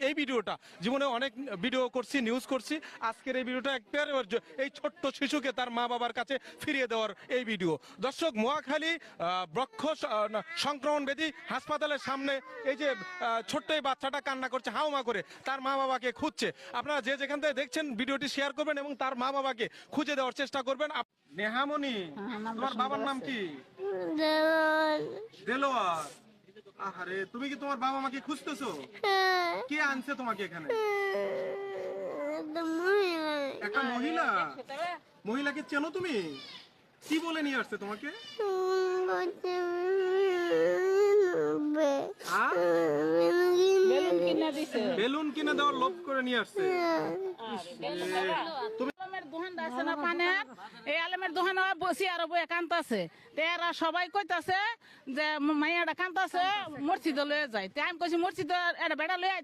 এই ভিডিওটা জীবনে অনেক ভিডিও করছি, নিউজ করছি, আজকের এই ভিডিওটা একবারে এই ছোট্ট শিশুকে তার মা বাবার কাছে ফিরিয়ে দেওয়ার এই ভিডিও। দর্শক, মহাখালী বৃক্ষ সংক্রমণ ব্যাধি হাসপাতালের সামনে এই যে ছোট্ট এই বাচ্চাটা কান্না করছে হাউমা করে, তার মা বাবাকে খুঁজছে। আপনারা যে যেখান থেকে দেখছেন ভিডিওটি শেয়ার করবেন এবং তার মা বাবাকে খুঁজে দেওয়ার চেষ্টা করবেন। নেহামণি, তোমার বাবার নাম কি? দেলোয়ার। আহারে, তুমি কি তোমার বাবা মাকে খুঁজতেছো? কে আনছে তোমাকে এখানে? একটা মহিলা। মহিলাকে চেনো তুমি? কি বলে নিয়ে আসছে তোমাকে? বেলুন কিনে দেওয়ার লোভ করে নিয়ে আসছে। তুমি আলমের দোকানে বসি আর একান্ত আছে, এরা সবাই কইতাছে যে মাইয়াটা কান্ত আছে, মসজিদে লয়ে যায়। আমি কইছি মসজিদে বেড়া লয়ে